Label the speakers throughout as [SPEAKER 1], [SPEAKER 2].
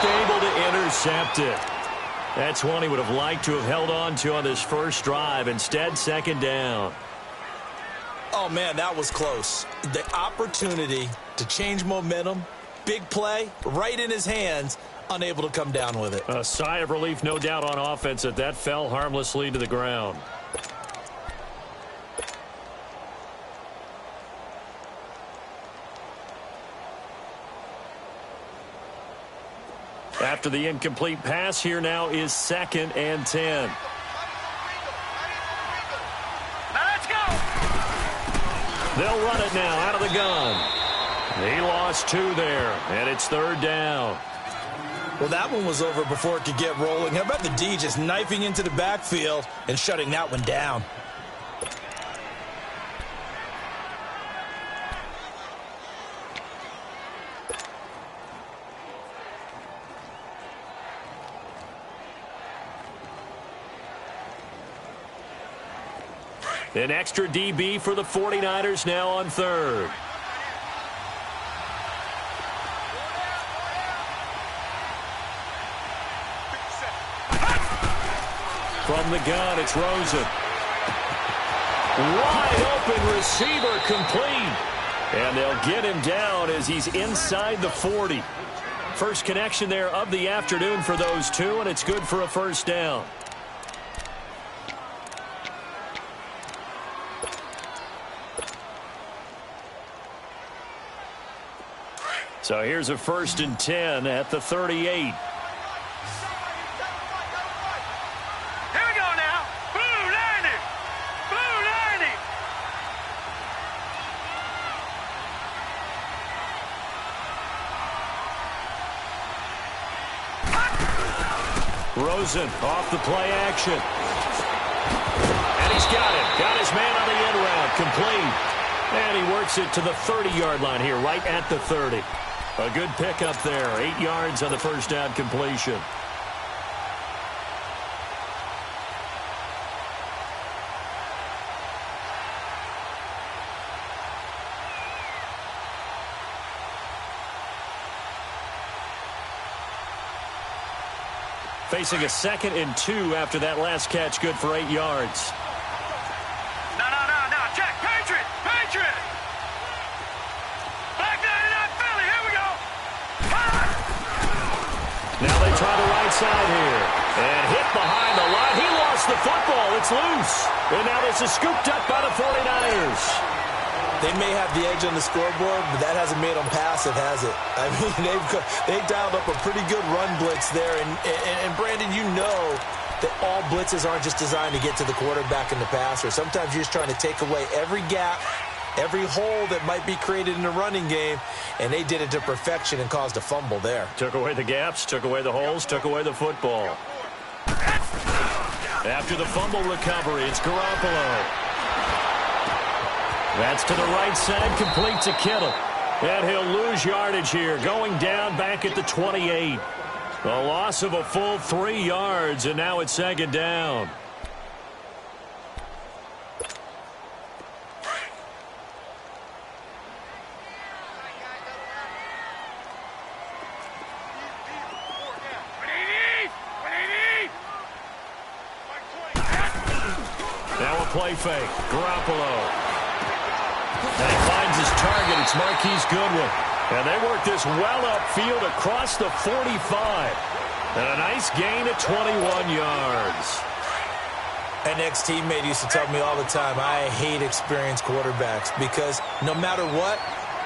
[SPEAKER 1] able to intercept it. That's one he would have liked to have held on to on this first drive. Instead, second down.
[SPEAKER 2] Oh, man, that was close. The opportunity to change momentum, big play, right in his hands, unable to come down with it.
[SPEAKER 1] A sigh of relief, no doubt, on offense that fell harmlessly to the ground. After the incomplete pass, here now is 2nd and 10.
[SPEAKER 3] Let's go.
[SPEAKER 1] They'll run it now out of the gun. He lost 2 there, and it's 3rd down.
[SPEAKER 2] Well, that one was over before it could get rolling. How about the D just knifing into the backfield and shutting that one down?
[SPEAKER 1] An extra DB for the 49ers now on 3rd. From the gun, it's Rosen. Wide open receiver complete. And they'll get him down as he's inside the 40. First connection there of the afternoon for those two, and it's good for a first down. So here's a 1st and 10 at the 38.
[SPEAKER 3] Here we go now. Blue 90. Blue 90.
[SPEAKER 1] Rosen off the play action. And he's got it. Got his man on the end route. Complete. And he works it to the 30-yard line here, right at the 30. A good pickup there. 8 yards on the first down completion. Facing a 2nd and 2 after that last catch. Good for 8 yards.
[SPEAKER 3] No. Check. Patriot. Patriot. Back 99 Philly. Here we go.
[SPEAKER 1] Now they try the right side here. And hit behind the line. He lost the football. It's loose. And now this is scooped up by the 49ers.
[SPEAKER 2] They may have the edge on the scoreboard, but that hasn't made them passive, has it? I mean, they've dialed up a pretty good run blitz there. And Brandon, you know that all blitzes aren't just designed to get to the quarterback and the passer. Sometimes you're just trying to take away every gap, every hole that might be created in the running game, and they did it to perfection and caused a fumble there.
[SPEAKER 1] Took away the gaps, took away the holes, took away the football. After the fumble recovery, it's Garoppolo. That's to the right side, complete to Kittle. And he'll lose yardage here, going down back at the 28. A loss of a full 3 yards, and now it's 2nd down. Now a play fake. Garoppolo. And he finds his target. It's Marquise Goodwin. And they work this well upfield across the 45. And a nice gain of 21 yards.
[SPEAKER 2] An ex-teammate used to tell me all the time, I hate experienced quarterbacks because no matter what,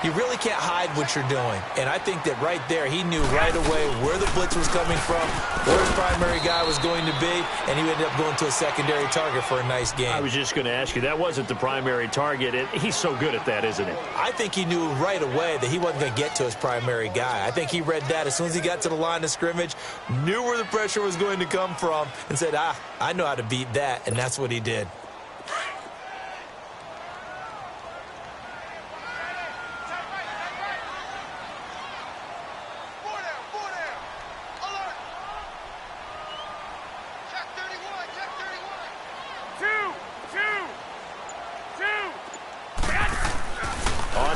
[SPEAKER 2] you really can't hide what you're doing. And I think that right there, he knew right away where the blitz was coming from, where his primary guy was going to be, and he ended up going to a secondary target for a nice game.
[SPEAKER 1] I was just going to ask you, that wasn't the primary target. He's so good at that, isn't he?
[SPEAKER 2] I think he knew right away that he wasn't going to get to his primary guy. I think he read that as soon as he got to the line of scrimmage, knew where the pressure was going to come from, and said, I know how to beat that, and that's what he did.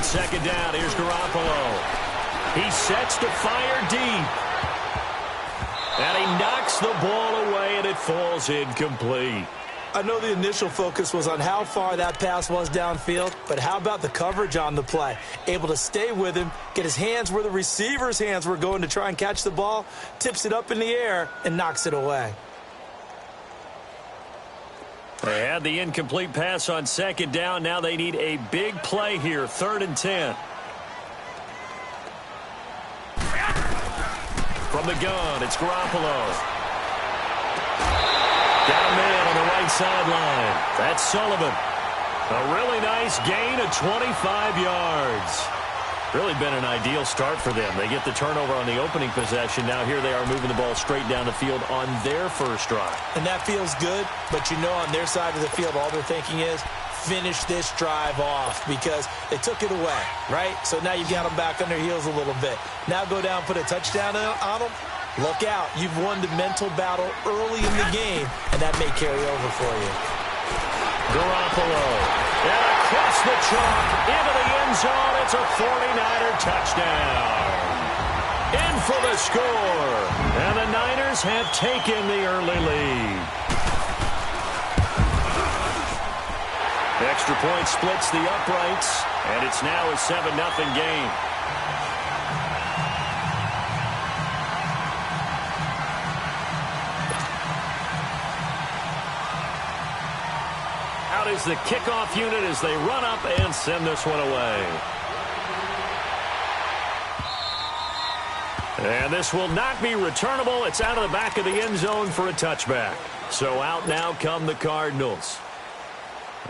[SPEAKER 1] Second down, here's Garoppolo. He sets to fire deep. the ball away, and it falls incomplete.
[SPEAKER 2] I know the initial focus was on how far that pass was downfield, but how about the coverage on the play? Able to stay with him, get his hands where the receiver's hands were going to try and catch the ball, tips it up in the air, and knocks it away.
[SPEAKER 1] They had the incomplete pass on second down. Now they need a big play here, 3rd and 10. From the gun, it's Garoppolo. Got a man on the right sideline. That's Sullivan. A really nice gain of 25 yards. Really been an ideal start for them. They get the turnover on the opening possession. Now here they are moving the ball straight down the field on their first drive.
[SPEAKER 2] And that feels good, but you know on their side of the field all they're thinking is finish this drive off because they took it away, right? So now you've got them back on their heels a little bit. Now go down, put a touchdown on them. Look out. You've won the mental battle early in the game, and that may carry over for you.
[SPEAKER 1] Garoppolo. And across the chalk, into the end zone. It's a 49er touchdown. In for the score. And the Niners have taken the early lead. The extra point splits the uprights, and it's now a 7-0 game. Out is the kickoff unit as they run up and send this one away. And this will not be returnable. It's out of the back of the end zone for a touchback. So out now come the Cardinals.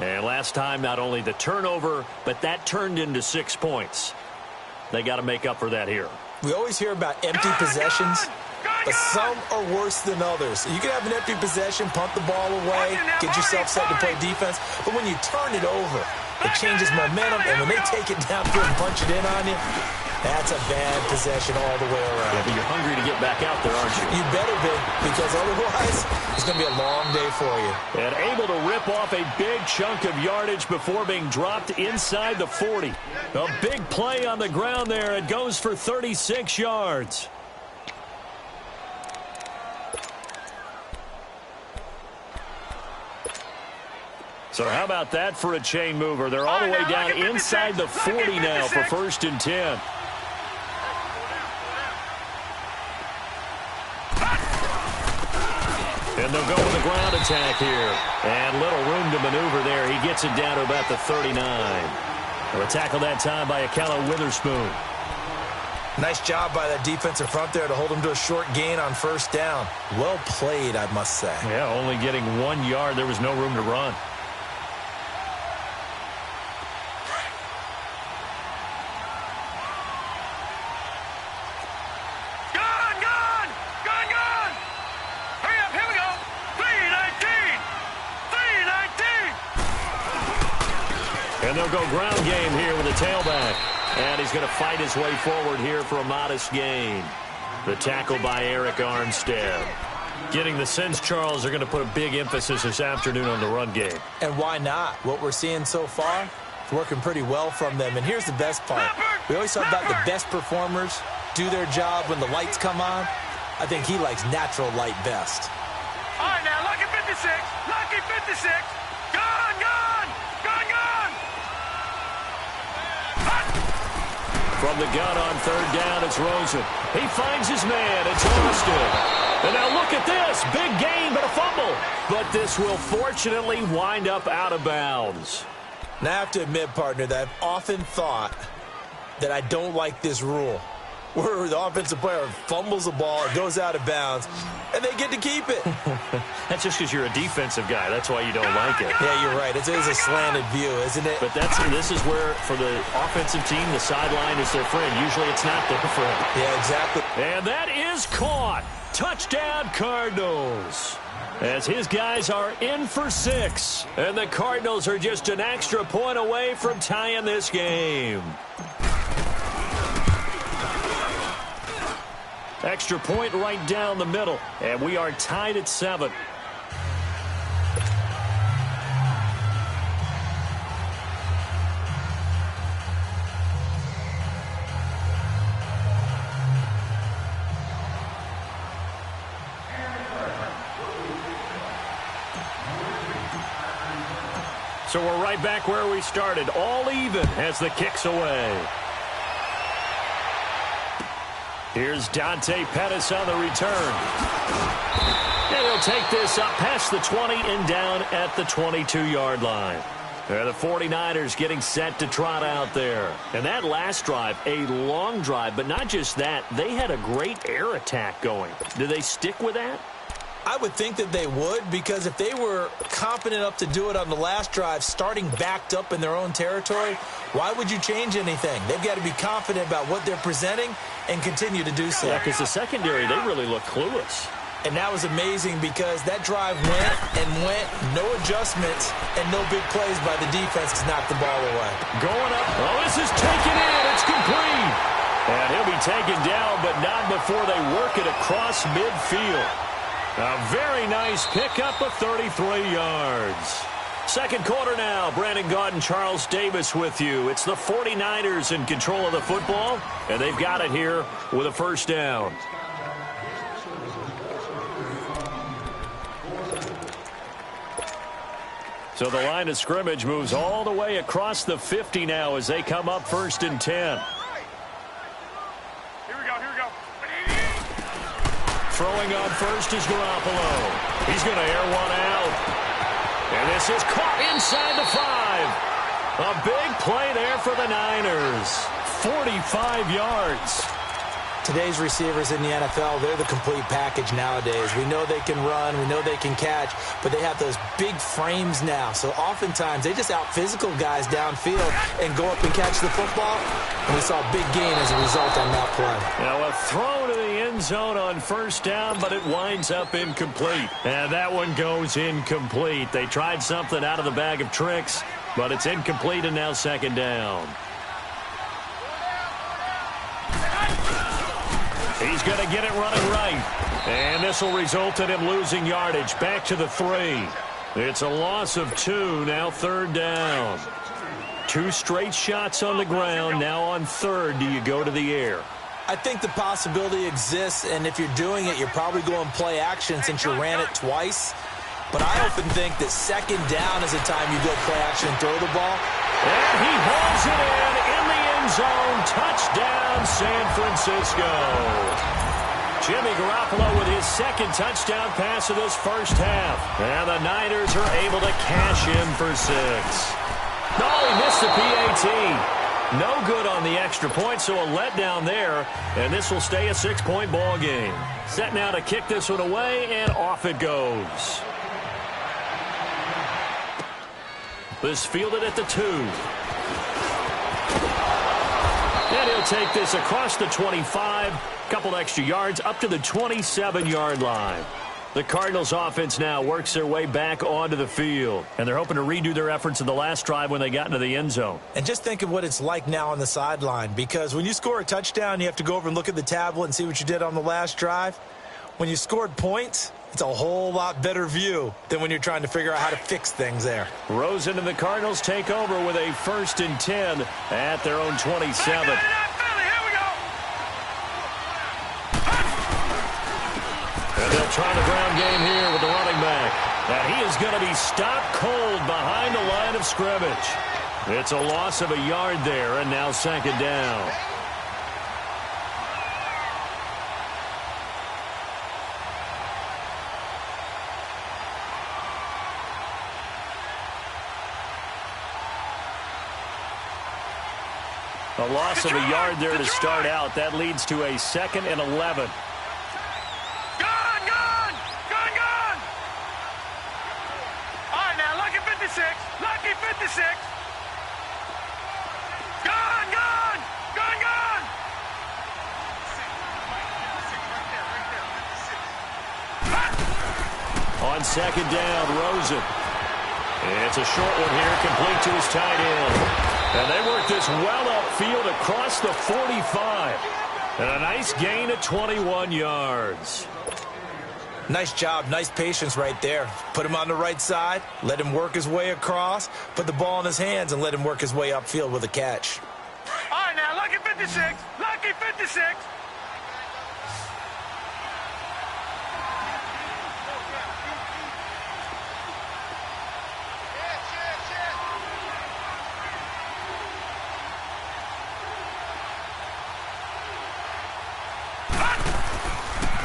[SPEAKER 1] And last time, not only the turnover, but that turned into 6 points. They got to make up for that here.
[SPEAKER 2] We always hear about empty possessions, but some are worse than others. You can have an empty possession, punt the ball away, get yourself set to play defense, but when you turn it over, it changes momentum, and when they take it downfield and punch it in on you, that's a bad possession all the way around.
[SPEAKER 1] Yeah, but you're hungry to get back out there, aren't you?
[SPEAKER 2] You better be, because otherwise, it's going to be a long day for you.
[SPEAKER 1] And able to rip off a big chunk of yardage before being dropped inside the 40. A big play on the ground there. It goes for 36 yards. So how about that for a chain mover? They're all the way down inside the 40 now for 1st and 10. And they'll go with a ground attack here. And little room to maneuver there. He gets it down to about the 39. A tackle that time by Akello Witherspoon.
[SPEAKER 2] Nice job by that defensive front there to hold him to a short gain on 1st down. Well played, I must say.
[SPEAKER 1] Yeah, only getting 1 yard. There was no room to run. And they'll go ground game here with a tailback. And he's going to fight his way forward here for a modest gain. The tackle by Eric Armstead. Getting the sense, Charles, they're going to put a big emphasis this afternoon on the run game.
[SPEAKER 2] And why not? What we're seeing so far, it's working pretty well from them. And here's the best part. We always talk about the best performers do their job when the lights come on. I think he likes natural light best.
[SPEAKER 3] All right, now, lucky 56. Lucky 56. Gone, gone. Gone, gone.
[SPEAKER 1] From the gun on 3rd down, it's Rosen. He finds his man. It's Austin. And now look at this. Big gain, but a fumble. But this will fortunately wind up out of bounds.
[SPEAKER 2] Now, I have to admit, partner, that I've often thought that I don't like this rule, where the offensive player fumbles the ball, it goes out of bounds, and they get to keep it.
[SPEAKER 1] That's just because you're a defensive guy. That's why you don't like it.
[SPEAKER 2] Yeah, you're right. It is a slanted view, isn't it?
[SPEAKER 1] But this is where, for the offensive team, the sideline is their friend. Usually it's not their friend.
[SPEAKER 2] Yeah, exactly.
[SPEAKER 1] And that is caught. Touchdown, Cardinals. As his guys are in for 6. And the Cardinals are just an extra point away from tying this game. Extra point right down the middle. And we are tied at 7. So we're right back where we started, all even as the kick's away. Here's Dante Pettis on the return. And he'll take this up past the 20 and down at the 22-yard line. The 49ers getting set to trot out there. And that last drive, a long drive, but not just that. They had a great air attack going. Do they stick with that?
[SPEAKER 2] I would think that they would, because if they were confident enough to do it on the last drive, starting backed up in their own territory, why would you change anything? They've got to be confident about what they're presenting and continue to do so.
[SPEAKER 1] Yeah, because the secondary, they really look clueless.
[SPEAKER 2] And that was amazing because that drive went and went, no adjustments, and no big plays by the defense to knock the ball away.
[SPEAKER 1] Going up. Oh, this is taken in. It's complete. And he'll be taken down, but not before they work it across midfield. A very nice pickup of 33 yards. Second quarter now. Brandon Gaudin, Charles Davis with you. It's the 49ers in control of the football, and they've got it here with a first down. So the line of scrimmage moves all the way across the 50 now as they come up 1st and 10.
[SPEAKER 3] Here we go.
[SPEAKER 1] Throwing on first is Garoppolo. He's going to air one out. And this is caught inside the 5. A big play there for the Niners. 45 yards.
[SPEAKER 2] Today's receivers in the NFL, they're the complete package nowadays. We know they can run, we know they can catch, but they have those big frames now. So oftentimes they just out-physical guys downfield and go up and catch the football. And we saw a big gain as a result on that play.
[SPEAKER 1] Now a throw to the end zone on first down, but it winds up incomplete. And that one goes incomplete. They tried something out of the bag of tricks, but it's incomplete and now second down. He's going to get it running right. And this will result in him losing yardage. Back to the 3. It's a loss of 2. Now third down. 2 straight shots on the ground. Now on third, do you go to the air?
[SPEAKER 2] I think the possibility exists, and if you're doing it, you're probably going play action since you ran it twice. But I often think that second down is the time you go play action and throw the ball.
[SPEAKER 1] And he hauls it in the end zone. Touchdown, San Francisco. Jimmy Garoppolo with his second touchdown pass of this first half. And the Niners are able to cash in for 6. No, he missed the PAT. No good on the extra point, so a letdown there. And this will stay a 6-point ball game. Set now to kick this one away, and off it goes. This fielded at the 2. And he'll take this across the 25. Couple extra yards up to the 27-yard line. The Cardinals offense now works their way back onto the field. And they're hoping to redo their efforts in the last drive when they got into the end zone.
[SPEAKER 2] And just think of what it's like now on the sideline. Because when you score a touchdown, you have to go over and look at the tablet and see what you did on the last drive. When you scored points, it's a whole lot better view than when you're trying to figure out how to fix things there.
[SPEAKER 1] Rosen and the Cardinals take over with a 1st and 10 at their own 27. And they'll try the ground game here with the running back. And he is going to be stopped cold behind the line of scrimmage. It's a loss of a yard there, and now second down. A loss of a yard there to start out. That leads to a 2nd and 11.
[SPEAKER 3] Gone! All right, now, lucky 56. Gone!
[SPEAKER 1] On second down, Rosen. It's a short one here, complete to his tight end. And they work this well upfield across the 45. And a nice gain of 21 yards.
[SPEAKER 2] Nice job, nice patience right there. Put him on the right side, let him work his way across, put the ball in his hands, and let him work his way upfield with a catch.
[SPEAKER 3] All right, now, lucky 56.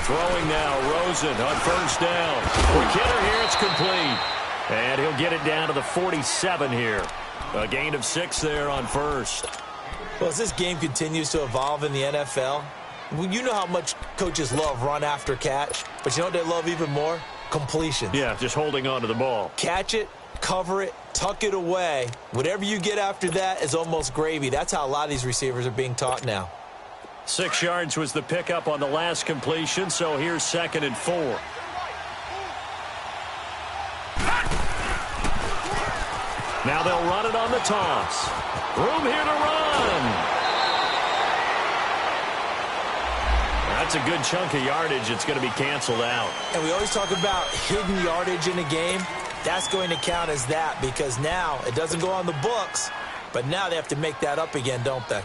[SPEAKER 1] Throwing now, Rosen on first down. For Kidder here, it's complete. And he'll get it down to the 47 here. A gain of 6 there on first.
[SPEAKER 2] Well, as this game continues to evolve in the NFL, you know how much coaches love run after catch, but you know what they love even more? Completion.
[SPEAKER 1] Yeah, just holding on to the ball.
[SPEAKER 2] Catch it, cover it, tuck it away. Whatever you get after that is almost gravy. That's how a lot of these receivers are being taught now.
[SPEAKER 1] 6 yards was the pickup on the last completion, so here's 2nd and 4. Now they'll run it on the toss. Room here to run. That's a good chunk of yardage. It's going to be canceled out.
[SPEAKER 2] And we always talk about hidden yardage in a game. That's going to count as that because now it doesn't go on the books, but now they have to make that up again, don't they?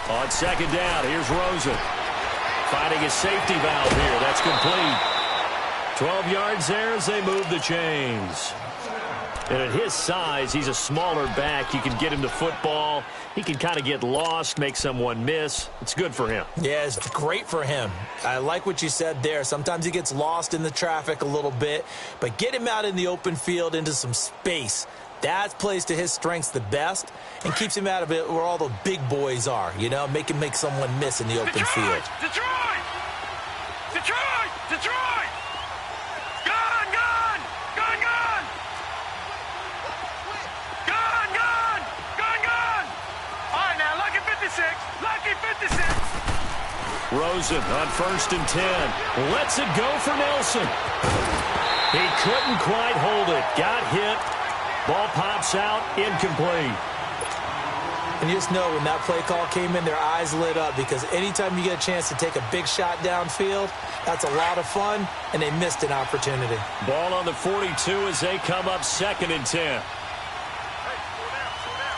[SPEAKER 1] On 2nd down, here's Rosen. Finding a safety valve here. That's complete. 12 yards there as they move the chains. And at his size, he's a smaller back. You can get him the football. He can kind of get lost, make someone miss. It's good for him.
[SPEAKER 2] Yeah, it's great for him. I like what you said there. Sometimes he gets lost in the traffic a little bit, but get him out in the open field into some space. That plays to his strengths the best and keeps him out of it where all the big boys are, you know, make someone miss in the open field.
[SPEAKER 3] Detroit! Detroit! Detroit! Gun! Gun! Gun! Gun! Gun! Gun! Gun! Gun! All right, now, lucky 56. Lucky 56.
[SPEAKER 1] Rosen on 1st and 10. Lets it go for Nelson. He couldn't quite hold it. Got hit. Ball pops out, incomplete.
[SPEAKER 2] And you just know when that play call came in, their eyes lit up because anytime you get a chance to take a big shot downfield, that's a lot of fun, and they missed an opportunity.
[SPEAKER 1] Ball on the 42 as they come up 2nd and 10.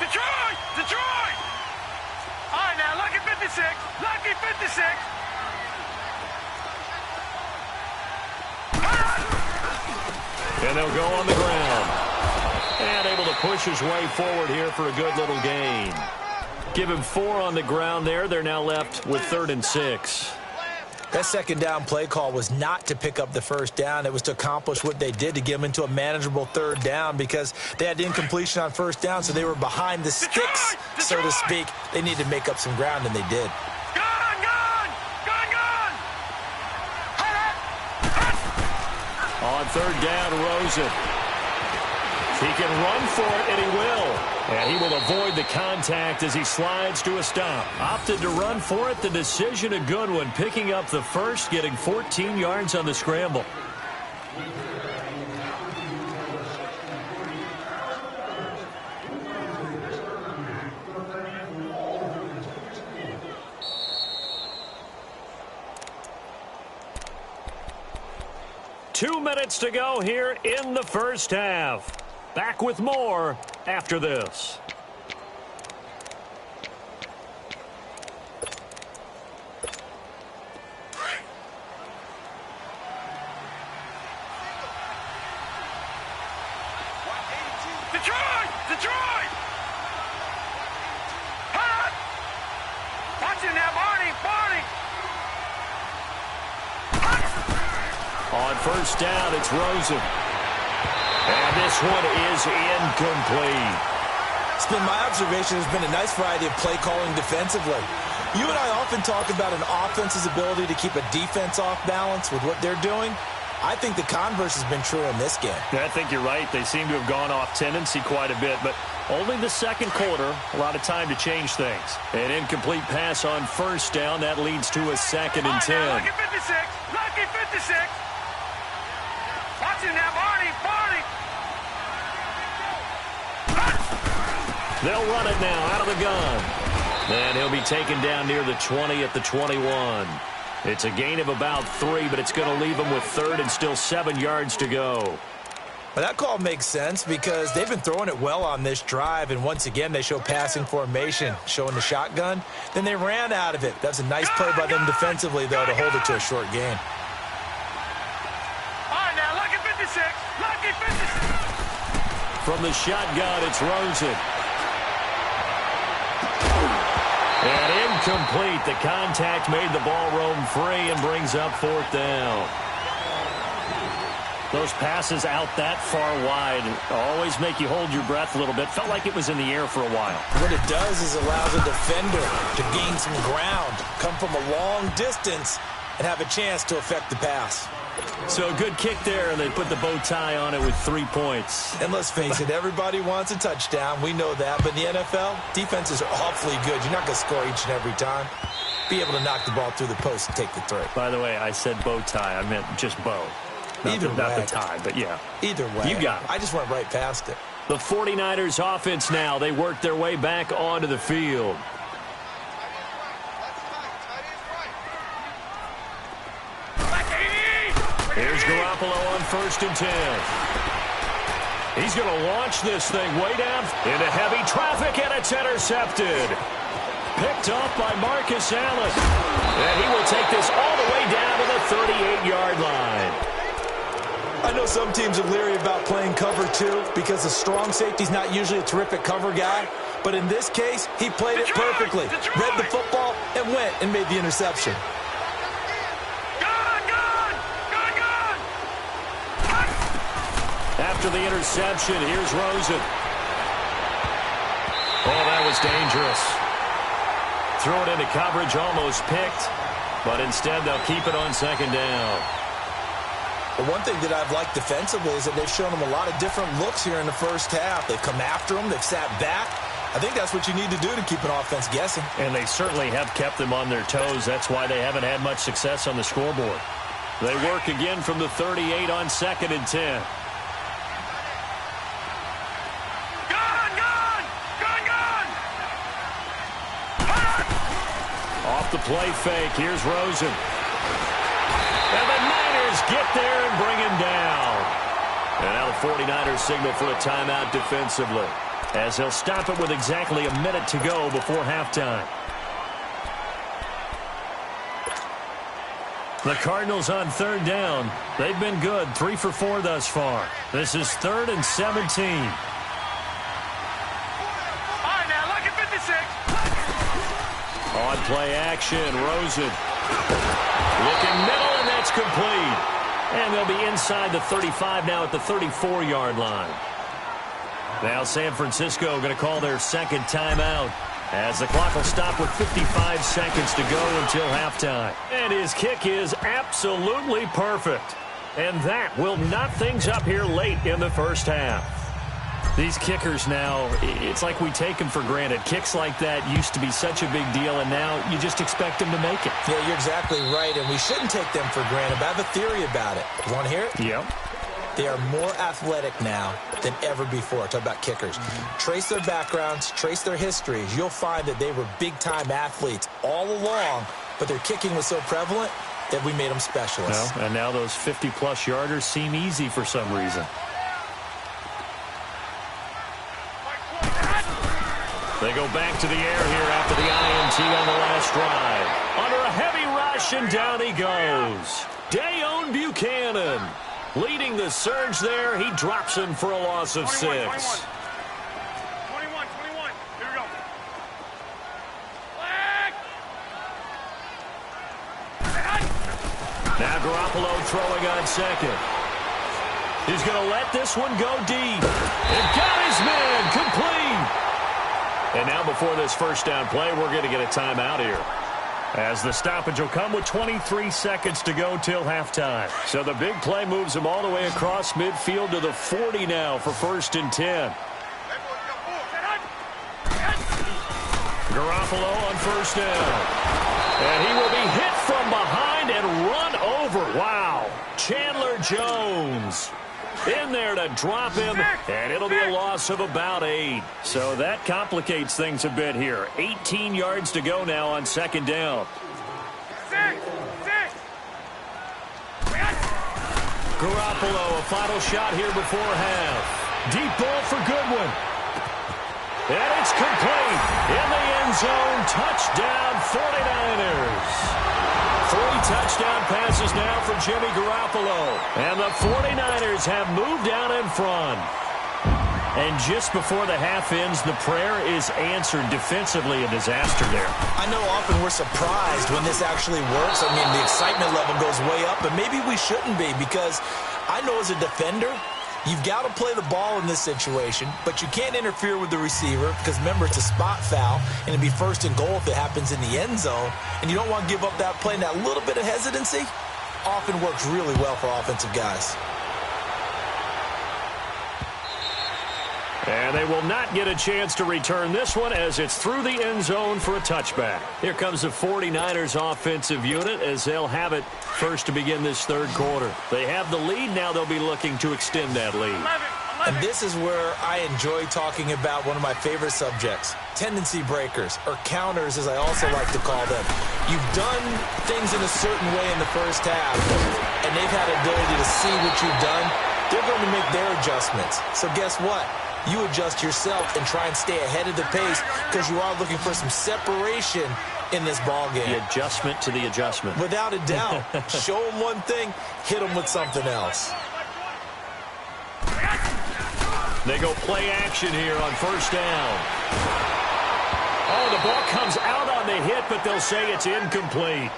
[SPEAKER 3] Detroit! Detroit! All right, now, lucky 56. Lucky 56.
[SPEAKER 1] And they'll go on the ground. And able to push his way forward here for a good little gain. Give him 4 on the ground there. They're now left with 3rd and 6.
[SPEAKER 2] That 2nd down play call was not to pick up the 1st down. It was to accomplish what they did to get them into a manageable 3rd down because they had incompletion on 1st down, so they were behind the sticks, so to speak. They needed to make up some ground, and they did.
[SPEAKER 3] Gun! Gun! Gun! Gun!
[SPEAKER 1] On 3rd down, Rosen. He can run for it, and he will. And he will avoid the contact as he slides to a stop. Opted to run for it. The decision a good one. Picking up the first, getting 14 yards on the scramble. Two minutes to go here in the first half. Back with more after this.
[SPEAKER 3] Detroit! Detroit! Hot! Watch it now, Barney! Barney!
[SPEAKER 1] On 1st down, it's Rosen. And this one is incomplete.
[SPEAKER 2] It's been my observation. There's been a nice variety of play calling defensively. You and I often talk about an offense's ability to keep a defense off balance with what they're doing. I think the converse has been true in this game.
[SPEAKER 1] I think you're right. They seem to have gone off tendency quite a bit, but only the 2nd quarter, a lot of time to change things. An incomplete pass on 1st down. That leads to a 2nd and 10.
[SPEAKER 3] Lucky 56. Lucky 56. Watch it now, Barney. Barney.
[SPEAKER 1] They'll run it now out of the gun. And he'll be taken down near the 20 at the 21. It's a gain of about 3, but it's going to leave him with 3rd and still 7 yards to go.
[SPEAKER 2] Well, that call makes sense because they've been throwing it well on this drive, and once again they show passing formation, showing the shotgun. Then they ran out of it. That's a nice play by them defensively, though, to hold it to a short gain.
[SPEAKER 3] All right, now, lucky 56. Lucky 56.
[SPEAKER 1] From the shotgun, it's Rosen. And incomplete. The contact made the ball roam free and brings up fourth down. Those passes out that far wide always make you hold your breath a little bit. Felt like it was in the air for a while.
[SPEAKER 2] What it does is allows a defender to gain some ground, come from a long distance, and have a chance to affect the pass.
[SPEAKER 1] So a good kick there, and they put the bow tie on it with 3 points.
[SPEAKER 2] And let's face it, everybody wants a touchdown. We know that. But in the NFL, defenses are awfully good. You're not going to score each and every time. Be able to knock the ball through the post and take the throw.
[SPEAKER 1] By the way, I said bow tie. I meant just bow. Not the tie, but yeah.
[SPEAKER 2] Either way.
[SPEAKER 1] You got it.
[SPEAKER 2] I just went right past it.
[SPEAKER 1] The 49ers offense now. They work their way back onto the field. Here's Garoppolo on 1st and 10. He's going to launch this thing way down into heavy traffic, and it's intercepted. Picked off by Marcus Allen. And he will take this all the way down to the 38-yard line.
[SPEAKER 2] I know some teams are leery about playing cover 2 because the strong safety's not usually a terrific cover guy. But in this case, he played it perfectly. Read the football and went and made the interception.
[SPEAKER 1] After the interception, here's Rosen. Oh, that was dangerous. Throw it into coverage, almost picked. But instead, they'll keep it on 2nd down.
[SPEAKER 2] The one thing that I've liked defensively is that they've shown them a lot of different looks here in the first half. They've come after them. They've sat back. I think that's what you need to do to keep an offense guessing.
[SPEAKER 1] And they certainly have kept them on their toes. That's why they haven't had much success on the scoreboard. They work again from the 38 on 2nd and 10. Off the play fake, here's Rosen. And the Niners get there and bring him down. And now the 49ers signal for a timeout defensively, as they'll stop it with exactly a minute to go before halftime. The Cardinals on 3rd down. They've been good, 3 for 4 thus far. This is 3rd and 17. On play action, Rosen. Looking middle, and that's complete. And they'll be inside the 35 now at the 34-yard line. Now San Francisco going to call their 2nd timeout, as the clock will stop with 55 seconds to go until halftime. And his kick is absolutely perfect. And that will knot things up here late in the first half. These kickers now, it's like we take them for granted. Kicks like that used to be such a big deal, and now you just expect them to make it.
[SPEAKER 2] Yeah, you're exactly right, and we shouldn't take them for granted, but I have a theory about it. You want to hear it?
[SPEAKER 1] Yeah.
[SPEAKER 2] They are more athletic now than ever before. Talk about kickers. Trace their backgrounds, trace their histories. You'll find that they were big-time athletes all along, but their kicking was so prevalent that we made them specialists.
[SPEAKER 1] Well, and now those 50-plus yarders seem easy for some reason. They go back to the air here after the INT on the last drive. Under a heavy rush, and down he goes. Dayon Buchanan leading the surge there. He drops him for a loss of 6.
[SPEAKER 3] 21. Here we go.
[SPEAKER 1] Now Garoppolo throwing on 2nd. He's going to let this one go deep. And got his man complete. And now before this first down play, we're going to get a timeout here, as the stoppage will come with 23 seconds to go till halftime. So the big play moves them all the way across midfield to the 40 now for 1st and 10. Garoppolo on 1st down. And he will be hit from behind and run over. Wow. Chandler Jones in there to drop him, and it'll be a loss of about 8. So that complicates things a bit here. 18 yards to go now on 2nd down. Garoppolo, a final shot here before half. Deep ball for Goodwin. And it's complete. In the end zone, touchdown 49ers. 3 touchdown passes now for Jimmy Garoppolo. And the 49ers have moved out in front. And just before the half ends, the prayer is answered defensively. A disaster there.
[SPEAKER 2] I know often we're surprised when this actually works. I mean, the excitement level goes way up, but maybe we shouldn't be, because I know as a defender, you've got to play the ball in this situation, but you can't interfere with the receiver because, remember, it's a spot foul, and it'd be first and goal if it happens in the end zone, and you don't want to give up that play. And that little bit of hesitancy often works really well for offensive guys.
[SPEAKER 1] And they will not get a chance to return this one as it's through the end zone for a touchback. Here comes the 49ers offensive unit as they'll have it first to begin this third quarter. They have the lead. Now they'll be looking to extend that lead.
[SPEAKER 2] And this is where I enjoy talking about one of my favorite subjects, tendency breakers, or counters as I also like to call them. You've done things in a certain way in the first half, and they've had the ability to see what you've done. They're going to make their adjustments. So guess what? You adjust yourself and try and stay ahead of the pace because you are looking for some separation in this ball game.
[SPEAKER 1] The adjustment to the adjustment.
[SPEAKER 2] Without a doubt. Show them one thing, hit them with something else.
[SPEAKER 1] They go play action here on first down. Oh, the ball comes out on the hit, but they'll say it's incomplete.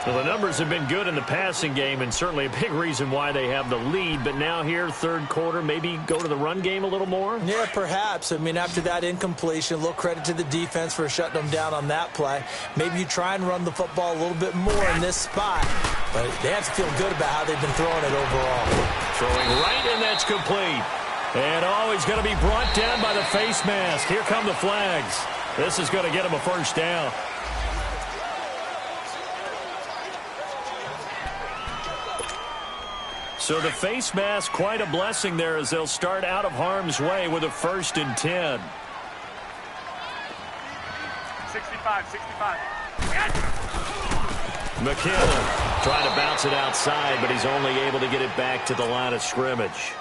[SPEAKER 1] Well, the numbers have been good in the passing game, and certainly a big reason why they have the lead. But now here, third quarter, maybe go to the run game a little more?
[SPEAKER 2] Yeah, perhaps. I mean, after that incompletion, a little credit to the defense for shutting them down on that play. Maybe you try and run the football a little bit more in this spot. But they have to feel good about how they've been throwing it overall.
[SPEAKER 1] Throwing right, and that's complete. And he's going to be brought down by the face mask. Here come the flags. This is going to get him a first down. So the face mask, quite a blessing there as they'll start out of harm's way with a 1st and 10.
[SPEAKER 3] 65.
[SPEAKER 1] McKinnon trying to bounce it outside, but he's only able to get it back to the line of scrimmage.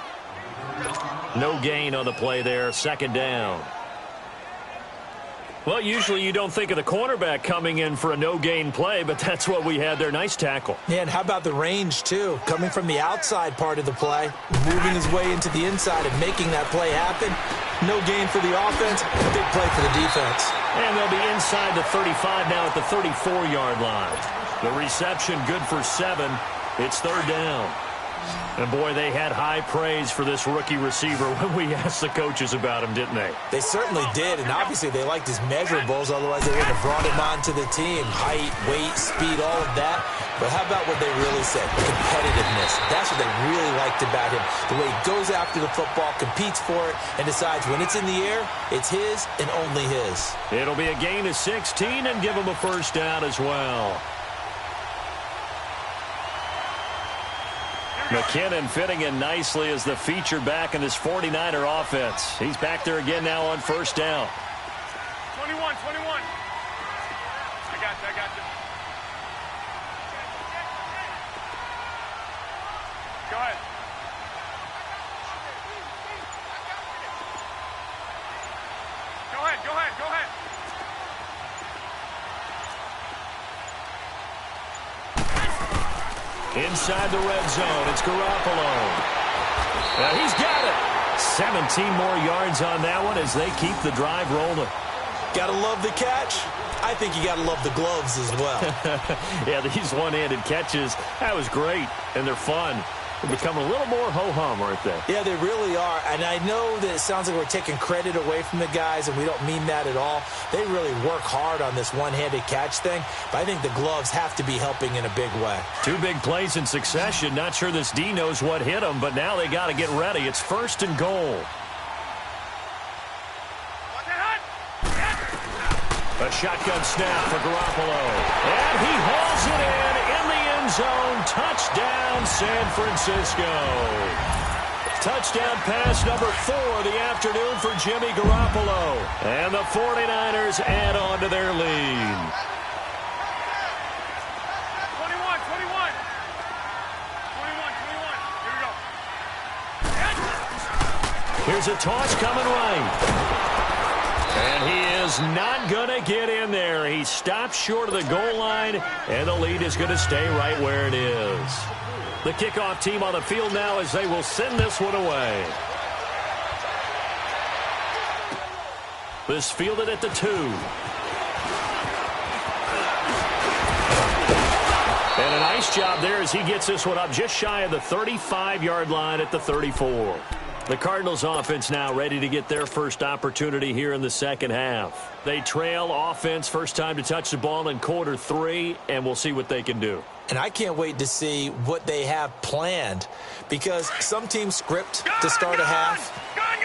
[SPEAKER 1] No gain on the play there, 2nd down. Well, usually you don't think of the cornerback coming in for a no-gain play, but that's what we had there. Nice tackle.
[SPEAKER 2] Yeah, and how about the range, too? Coming from the outside part of the play, moving his way into the inside and making that play happen. No gain for the offense, big play for the defense.
[SPEAKER 1] And they'll be inside the 35 now at the 34-yard line. The reception good for 7. It's 3rd down. And, boy, they had high praise for this rookie receiver when we asked the coaches about him, didn't they?
[SPEAKER 2] They certainly did, and obviously they liked his measurables, otherwise they wouldn't have brought him onto the team. Height, weight, speed, all of that. But how about what they really said? Competitiveness. That's what they really liked about him. The way he goes after the football, competes for it, and decides when it's in the air, it's his and only his.
[SPEAKER 1] It'll be a gain of 16 and give him a first down as well. McKinnon fitting in nicely as the feature back in this 49er offense. He's back there again now on first down.
[SPEAKER 3] 21. I got you. Go ahead. Go ahead.
[SPEAKER 1] Inside the red zone, it's Garoppolo. He's got it. 17 more yards on that one as they keep the drive rolling.
[SPEAKER 2] Gotta love the catch. I think you gotta love the gloves as well.
[SPEAKER 1] Yeah, these one-handed catches, that was great, and they're fun. They're becoming a little more ho-hum, aren't they?
[SPEAKER 2] Yeah, they really are. And I know that it sounds like we're taking credit away from the guys, and we don't mean that at all. They really work hard on this one-handed catch thing, but I think the gloves have to be helping in a big way. 2
[SPEAKER 1] big plays in succession. Not sure this D knows what hit him, but now they got to get ready. It's 1st and goal. A shotgun snap for Garoppolo. And he hauls it in the end zone. Touchdown, San Francisco. Touchdown pass number 4 of the afternoon for Jimmy Garoppolo. And the 49ers add on to their lead.
[SPEAKER 3] 21. Here we go.
[SPEAKER 1] Here's a toss coming right. And he is not going to get in there. He stops short of the goal line, and the lead is going to stay right where it is. The kickoff team on the field now as they will send this one away. This fielded at the 2. And a nice job there as he gets this one up just shy of the 35-yard line at the 34. The Cardinals offense now ready to get their first opportunity here in the second half. They trail offense first time to touch the ball in quarter 3, and we'll see what they can do.
[SPEAKER 2] And I can't wait to see what they have planned, because some teams script to start a half.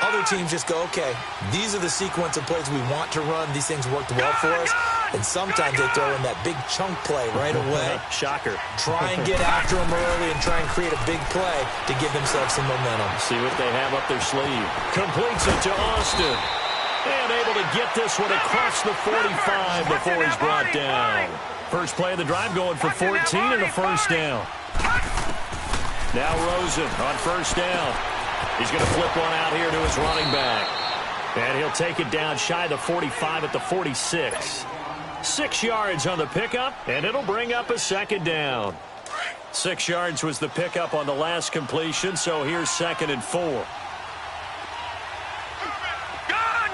[SPEAKER 2] Other teams just go, okay, these are the sequence of plays we want to run. These things worked well for us. And sometimes they throw in that big chunk play right away.
[SPEAKER 1] Shocker.
[SPEAKER 2] Try and get after them early and try and create a big play to give themselves some momentum.
[SPEAKER 1] See what they have up their sleeve. Completes it to Austin. And able to get this one across the 45 before he's brought down. First play of the drive going for 14 and a first down. Now Rosen on first down. He's going to flip one out here to his running back. And he'll take it down shy of the 45 at the 46. 6 yards on the pickup, and it'll bring up a second down. 6 yards was the pickup on the last completion, so here's 2nd and 4.
[SPEAKER 3] Gone!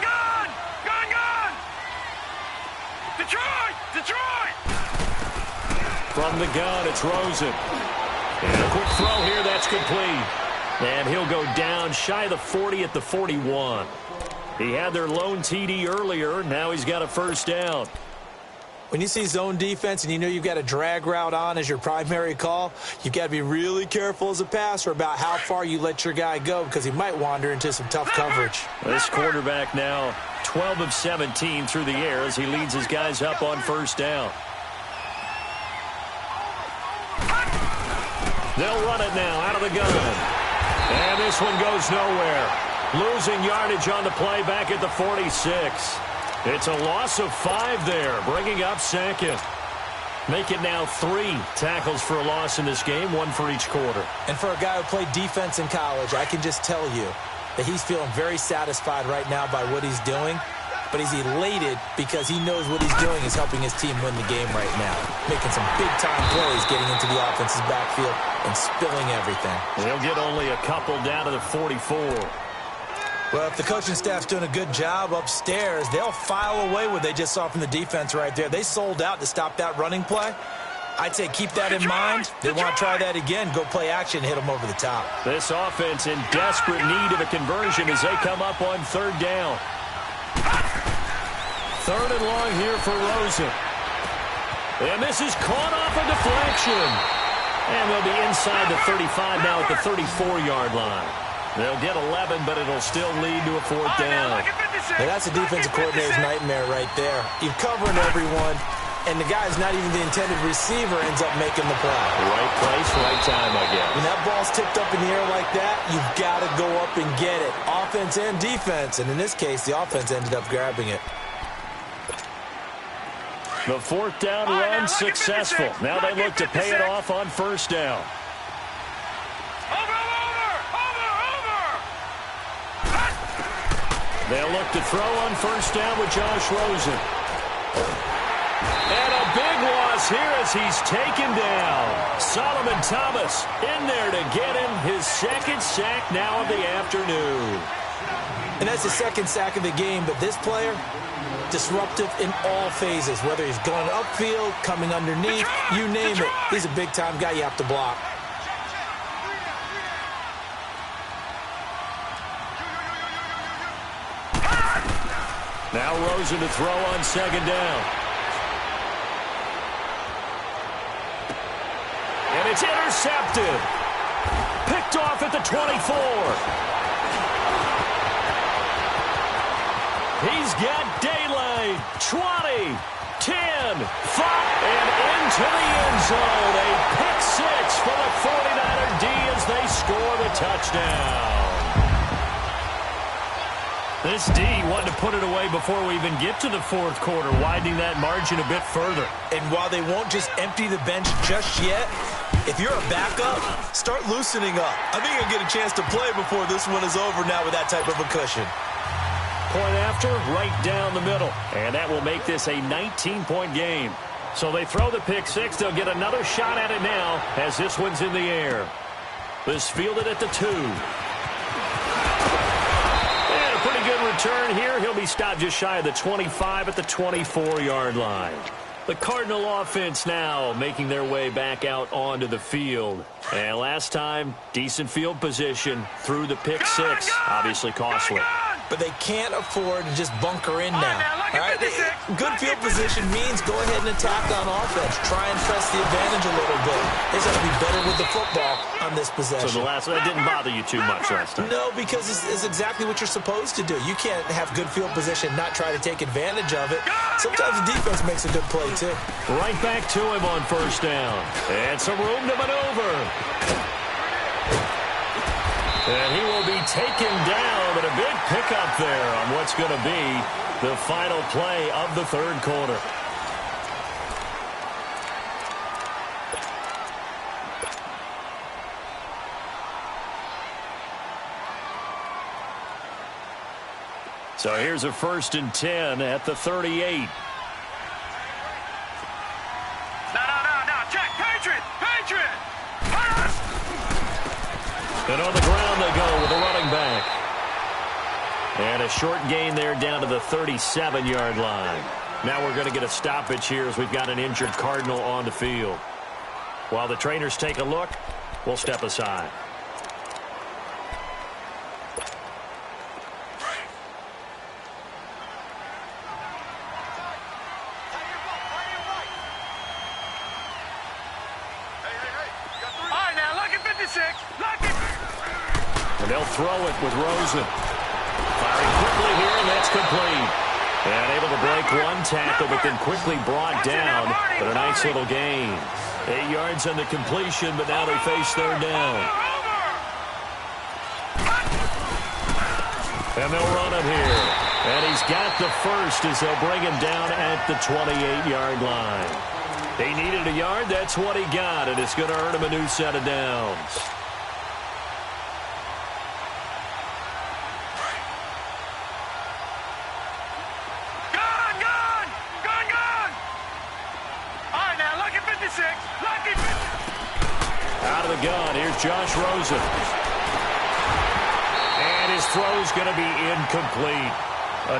[SPEAKER 3] Detroit!
[SPEAKER 1] From the gun, it's Rosen. And a quick throw here, that's complete. And he'll go down shy of the 40 at the 41. He had their lone TD earlier. Now he's got a first down.
[SPEAKER 2] When you see zone defense and you know you've got a drag route on as your primary call, you've got to be really careful as a passer about how far you let your guy go, because he might wander into some tough coverage.
[SPEAKER 1] This quarterback now 12 of 17 through the air as he leads his guys up on first down. They'll run it now out of the gun. And this one goes nowhere. Losing yardage on the play back at the 46. It's a loss of 5 there, bringing up 2nd. Make it now 3 tackles for a loss in this game, 1 for each quarter.
[SPEAKER 2] And for a guy who played defense in college, I can just tell you that he's feeling very satisfied right now by what he's doing. But he's elated because he knows what he's doing is helping his team win the game right now. Making some big-time plays, getting into the offense's backfield and spilling everything.
[SPEAKER 1] He'll get only a couple down to the 44.
[SPEAKER 2] Well, if the coaching staff's doing a good job upstairs, they'll file away what they just saw from the defense right there. They sold out to stop that running play. I'd say keep that in mind. They want to try that again, go play action, hit them over the top.
[SPEAKER 1] This offense in desperate need of a conversion as they come up on 3rd down. 3rd and long here for Rosen. And this is caught off a deflection. And they'll be inside the 35 now at the 34-yard line. They'll get 11, but it'll still lead to a 4th down.
[SPEAKER 2] Now that's a defensive coordinator's nightmare right there. You're covering everyone, and the guy's not even the intended receiver ends up making the play.
[SPEAKER 1] Right place, right time, I guess.
[SPEAKER 2] When that ball's tipped up in the air like that, you've got to go up and get it. Offense and defense, and in this case, the offense ended up grabbing it.
[SPEAKER 1] The 4th down run successful. Now they look to pay it off on 1st down. They'll look to throw on 1st down with Josh Rosen. And a big loss here as he's taken down. Solomon Thomas in there to get him his 2nd sack now of the afternoon.
[SPEAKER 2] And that's the 2nd sack of the game, but this player, disruptive in all phases, whether he's going upfield, coming underneath, you name it. He's a big-time guy you have to block.
[SPEAKER 1] Now Rosen to throw on 2nd down. And it's intercepted. Picked off at the 24. He's got daylight. 20, 10, 5, and into the end zone. A pick 6 for the 49er D as they score the touchdown. This D wanted to put it away before we even get to the 4th quarter, widening that margin a bit further.
[SPEAKER 2] And while they won't just empty the bench just yet, If you're a backup, start loosening up. I think you'll get a chance to play before this one is over now with that type of a cushion.
[SPEAKER 1] Point after, right down the middle. And that will make this a 19-point game. So they throw the pick six. They'll get another shot at it now as this one's in the air. This fielded at the 2. And a pretty good return here. He'll be stopped just shy of the 25 at the 24-yard line. The Cardinal offense now making their way back out onto the field. And last time, decent field position through the pick six. Obviously costly.
[SPEAKER 2] But they can't afford to just bunker in now. All right? Good field position means go ahead and attack on offense. Try and press the advantage a little bit. They just have to be better with the football on this possession.
[SPEAKER 1] So the last one, that didn't bother you too much last time?
[SPEAKER 2] No, because it's exactly what you're supposed to do. You can't have good field position, not try to take advantage of it. Sometimes the defense makes a good play, too.
[SPEAKER 1] Right back to him on first down. And some room to maneuver. And he will be taken down, but a big pickup there on what's going to be the final play of the third quarter. So here's a 1st and 10 at the 38.
[SPEAKER 3] No. Check. Patriot.
[SPEAKER 1] And on the ground they go with a running back. And a short gain there down to the 37-yard line. Now we're going to get a stoppage here as we've got an injured Cardinal on the field. While the trainers take a look, we'll step aside. And they'll throw it with Rosen. Firing quickly here, and that's complete. And able to break one tackle, but then quickly brought down. But a nice little gain. 8 yards on the completion, but now they face third down. And they'll run him here. And he's got the first as they'll bring him down at the 28-yard line. They needed a yard. That's what he got, and it's going to earn him a new set of downs. Out of the gun, here's Josh Rosen. And his throw's going to be incomplete.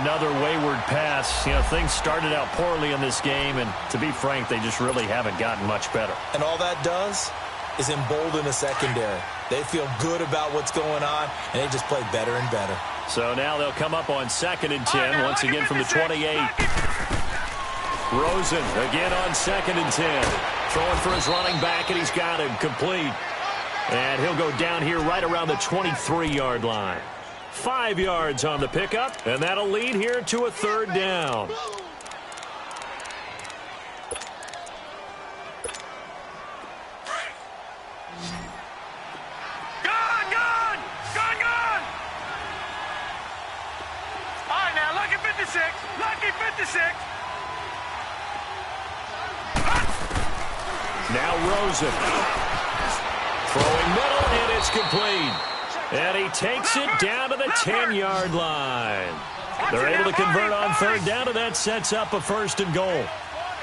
[SPEAKER 1] Another wayward pass. You know, things started out poorly in this game, and to be frank, they just really haven't gotten much better.
[SPEAKER 2] And all that does is embolden the secondary. They feel good about what's going on, and they just play better and better.
[SPEAKER 1] So now they'll come up on 2nd and 10, once again from the 28. Rosen again on 2nd and 10. Throwing for his running back, and he's got him complete. And he'll go down here right around the 23-yard line. 5 yards on the pickup, and that'll lead here to a third down.
[SPEAKER 3] Gone! All right, now, lucky 56.
[SPEAKER 1] Now Rosen. Throwing middle, and it's complete. And he takes it down to the 10-yard line. They're able to convert on third down, and that sets up a 1st and goal.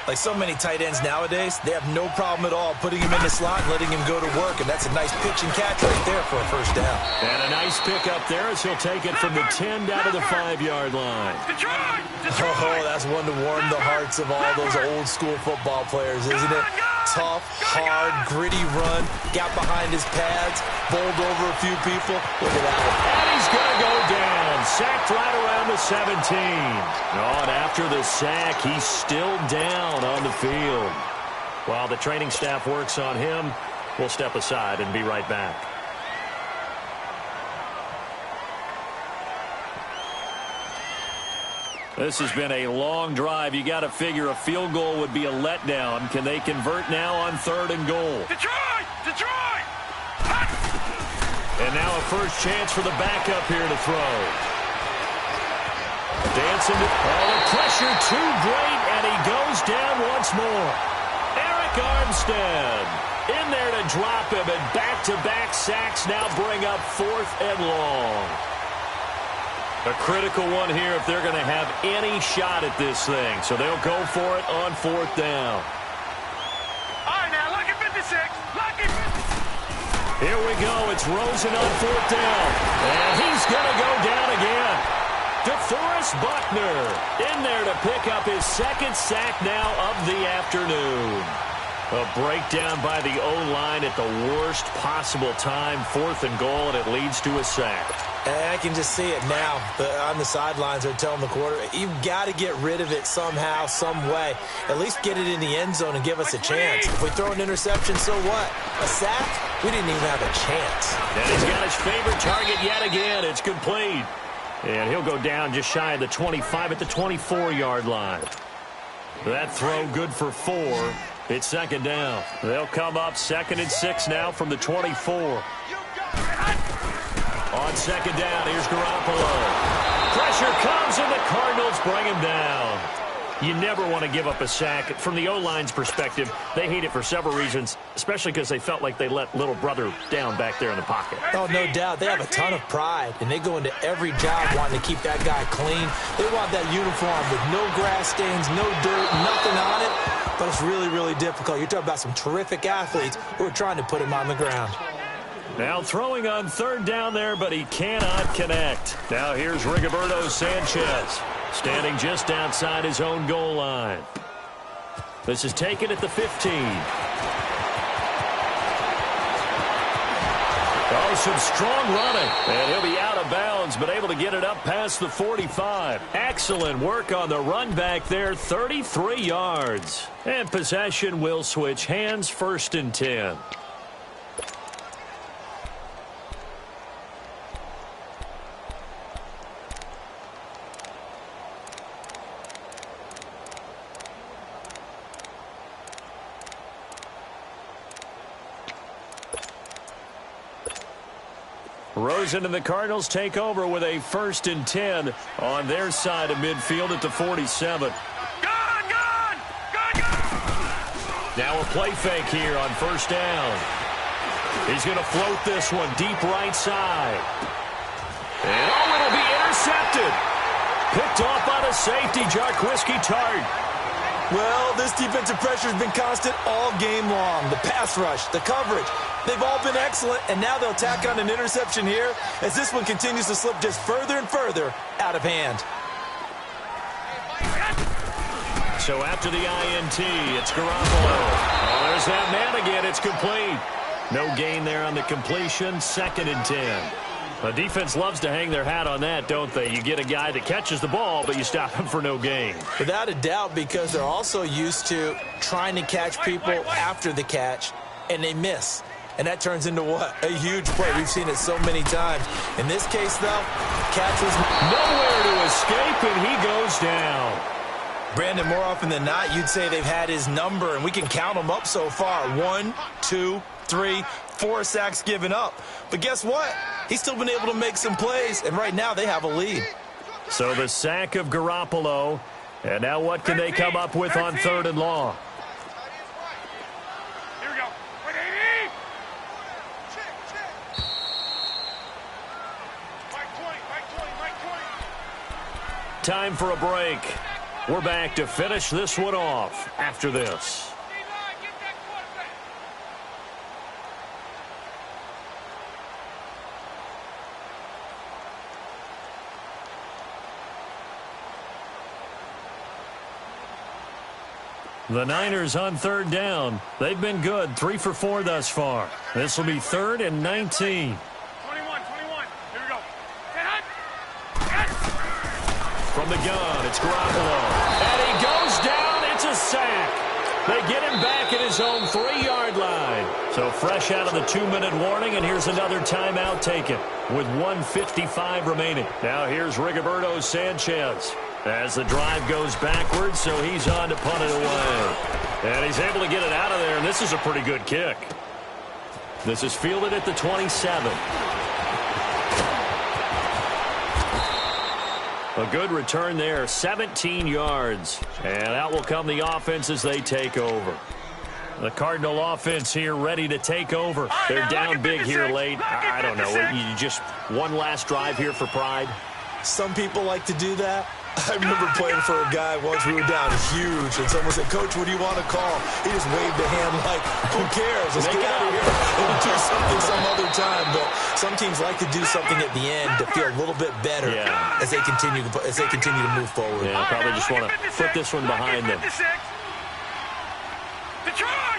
[SPEAKER 2] Like so many tight ends nowadays, they have no problem at all putting him in the slot and letting him go to work, and that's a nice pitch and catch right there for a 1st down.
[SPEAKER 1] And a nice pickup there as he'll take it from the 10 down to the 5-yard line.
[SPEAKER 2] Oh, that's one to warm the hearts of all those old-school football players, isn't it? Tough, hard, gritty run, got behind his pads, bowled over a few people. Look at that one.
[SPEAKER 1] And he's going to go down, sacked right around the 17. Oh, and after the sack, he's still down on the field. While the training staff works on him, we'll step aside and be right back. This has been a long drive. You got to figure a field goal would be a letdown. Can they convert now on 3rd and goal?
[SPEAKER 3] Detroit!
[SPEAKER 1] And now a first chance for the backup here to throw. Dancing. Oh, the pressure too great, and he goes down once more. Eric Armstead. in there to drop him, and back-to-back sacks now bring up 4th and long. A critical one here if they're going to have any shot at this thing. So they'll go for it on 4th down.
[SPEAKER 3] All right, now, lucky 56. Lucky 56.
[SPEAKER 1] Here we go. It's Rosen on 4th down. And he's going to go down again. DeForest Buckner in there to pick up his 2nd sack now of the afternoon. A breakdown by the O-line at the worst possible time. 4th and goal, and it leads to a sack.
[SPEAKER 2] And I can just see it now. On the sidelines, they're telling the quarterback, you've got to get rid of it somehow, some way. At least get it in the end zone and give us a chance. If we throw an interception, so what? A sack? We didn't even have a chance.
[SPEAKER 1] And he's got his favorite target yet again. It's complete. And he'll go down just shy of the 25 at the 24-yard line. That throw good for 4. It's 2nd down. They'll come up 2nd and 6 now from the 24. On 2nd down, here's Garoppolo. Pressure comes, and the Cardinals bring him down. You never want to give up a sack. From the O-line's perspective, they hate it for several reasons, especially because they felt like they let little brother down back there in the pocket.
[SPEAKER 2] Oh, no doubt. They have a ton of pride, and they go into every job wanting to keep that guy clean. They want that uniform with no grass stains, no dirt, nothing on it. But it's really, really difficult. You're talking about some terrific athletes who are trying to put him on the ground.
[SPEAKER 1] Now throwing on 3rd down there, but he cannot connect. Now here's Rigoberto Sanchez, standing just outside his own goal line. This is taken at the 15. Oh, some strong running. And he'll be out of bounds, but able to get it up past the 45. Excellent work on the run back there, 33 yards. And possession will switch hands, 1st and 10. Rosen and the Cardinals take over with a 1st and 10 on their side of midfield at the 47.
[SPEAKER 3] Gone!
[SPEAKER 1] Now a play fake here on 1st down. He's going to float this one deep right side. And it'll be intercepted. Picked off by the safety, Jarquiski Tart.
[SPEAKER 2] Well, this defensive pressure has been constant all game long. The pass rush, the coverage, they've all been excellent, and now they'll tack on an interception here as this one continues to slip just further and further out of hand.
[SPEAKER 1] So after the INT, it's Garoppolo. Oh, there's that man again. It's complete. No gain there on the completion. 2nd and 10. The defense loves to hang their hat on that, don't they? You get a guy that catches the ball, but you stop him for no gain.
[SPEAKER 2] Without a doubt, because they're also used to trying to catch people after the catch, and they miss. And that turns into what? A huge play. We've seen it so many times. In this case, though, catch was
[SPEAKER 1] nowhere to escape, and he goes down.
[SPEAKER 2] Brandon, more often than not, you'd say they've had his number, and we can count them up so far. 1, 2, 3, 4 sacks given up. But guess what? He's still been able to make some plays, and right now they have a lead.
[SPEAKER 1] So the sack of Garoppolo, and now what can they come up with on 3rd and long?
[SPEAKER 3] Here we go. Mike 20.
[SPEAKER 1] Time for a break. We're back to finish this one off after this. The Niners on 3rd down. They've been good, 3 for 4 thus far. This will be 3rd and 19.
[SPEAKER 3] 21. Here we go.
[SPEAKER 1] From the gun, it's Garoppolo. And he goes down. It's a sack. They get him back at his own 3-yard line. So fresh out of the 2-minute warning, and here's another timeout taken with 1:55 remaining. Now here's Rigoberto Sanchez as the drive goes backwards, so he's on to punt it away. And he's able to get it out of there, and this is a pretty good kick. This is fielded at the 27. A good return there, 17 yards. And out will come the offense as they take over. The Cardinal offense here ready to take over. They're down big here late. I don't know. You just one last drive here for pride?
[SPEAKER 2] Some people like to do that. I remember playing for a guy once. We were down huge, and someone said, "Coach, what do you want to call?" He just waved a hand like, "Who cares? Let's get out of here and do something some other time." But some teams like to do something at the end to feel a little bit better as they continue to move forward.
[SPEAKER 1] Yeah, probably just want to put this one behind them.
[SPEAKER 3] Detroit!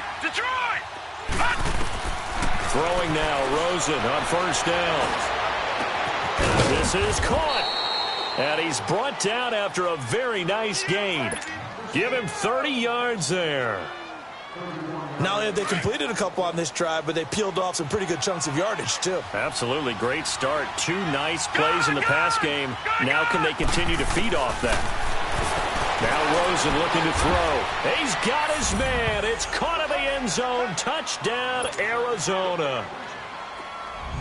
[SPEAKER 1] Throwing now, Rosen on first down. This is caught. And he's brought down after a very nice gain. Give him 30 yards there.
[SPEAKER 2] Not only have they completed a couple on this drive, but they peeled off some pretty good chunks of yardage, too.
[SPEAKER 1] Absolutely. Great start. 2 nice plays in the pass game. Now can they continue to feed off that? Now Rosen looking to throw. He's got his man. It's caught in the end zone. Touchdown, Arizona.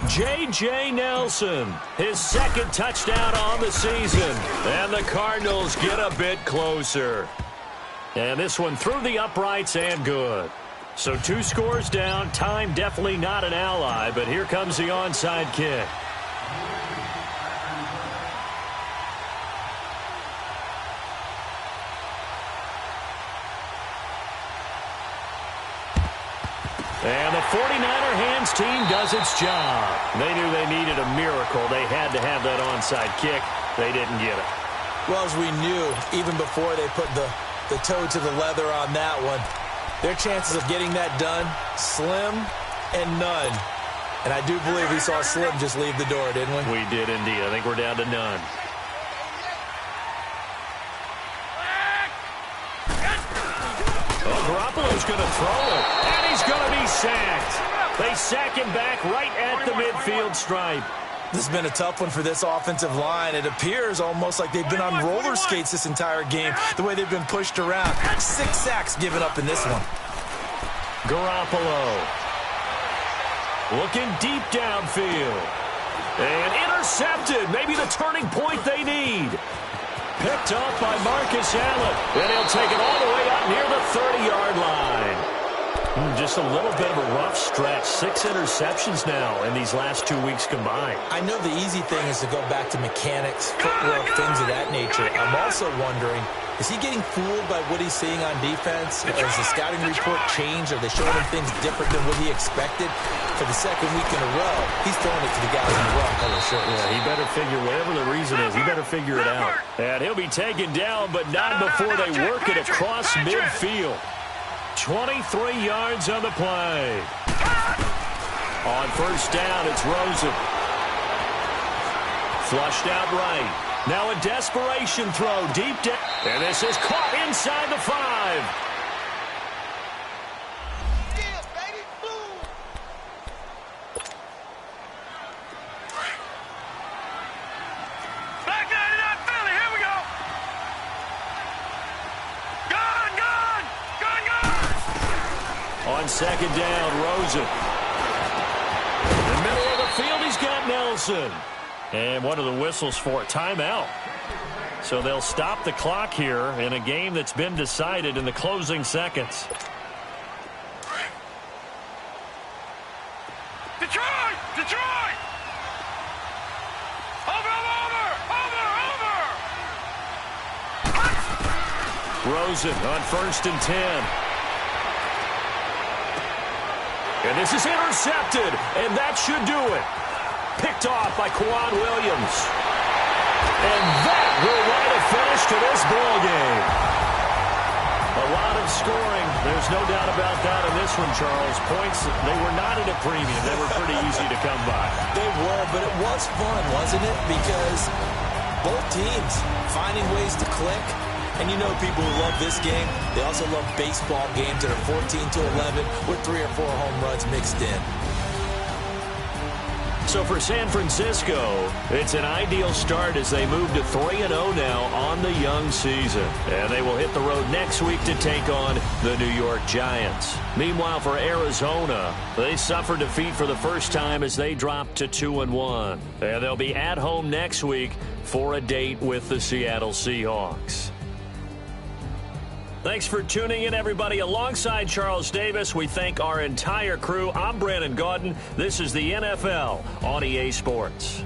[SPEAKER 1] J.J. Nelson, his second touchdown on the season. And the Cardinals get a bit closer. And this one through the uprights and good. So 2 scores down. Time definitely not an ally, but here comes the onside kick. And the 49er hands team does its job. They knew they needed a miracle. They had to have that onside kick. They didn't get it.
[SPEAKER 2] Well, as we knew, even before they put the toe to the leather on that one, their chances of getting that done, slim and none. And I do believe we saw Slim just leave the door, didn't we?
[SPEAKER 1] We did indeed. I think we're down to none. Garoppolo's going to throw it, and he's going to be sacked. They sack him back right at the midfield stripe.
[SPEAKER 2] This has been a tough one for this offensive line. It appears almost like they've been on roller skates this entire game, the way they've been pushed around. 6 sacks given up in this one.
[SPEAKER 1] Garoppolo looking deep downfield. And intercepted. Maybe the turning point they need. Picked up by Marcus Allen. And he'll take it all the way up near the 30-yard line. Just a little bit of a rough stretch. 6 interceptions now in these last 2 weeks combined.
[SPEAKER 2] I know the easy thing is to go back to mechanics, footwork, things of that nature. I'm also wondering, is he getting fooled by what he's seeing on defense? Has the scouting report changed? Are they showing him things different than what he expected? For the second week in a row, he's throwing it to the guys in the rough color shirts.
[SPEAKER 1] Yeah, he better figure, whatever the reason is, he better figure it out. And he'll be taken down, but not before they work it across midfield. 23 yards on the play. On first down, it's Rosen. Flushed out right. Now a desperation throw deep down. And this is caught inside the 5. On second down, Rosen. In the middle of the field, he's got Nelson. And what are the whistles for? Timeout. So they'll stop the clock here in a game that's been decided in the closing seconds.
[SPEAKER 3] Detroit! Over!
[SPEAKER 1] Rosen on first and 10. And this is intercepted, and that should do it. Picked off by Quan Williams. And that will write a finish to this ball game. A lot of scoring. There's no doubt about that in this one, Charles. Points, they were not at a premium. They were pretty easy to come by.
[SPEAKER 2] They were, but it was fun, wasn't it? Because both teams finding ways to click. And you know people who love this game, they also love baseball games that are 14-11 with 3 or 4 home runs mixed in.
[SPEAKER 1] So for San Francisco, it's an ideal start as they move to 3-0 now on the young season. And they will hit the road next week to take on the New York Giants. Meanwhile, for Arizona, they suffered defeat for the first time as they dropped to 2-1. And they'll be at home next week for a date with the Seattle Seahawks. Thanks for tuning in, everybody. Alongside Charles Davis, we thank our entire crew. I'm Brandon Gaudin. This is the NFL on EA Sports.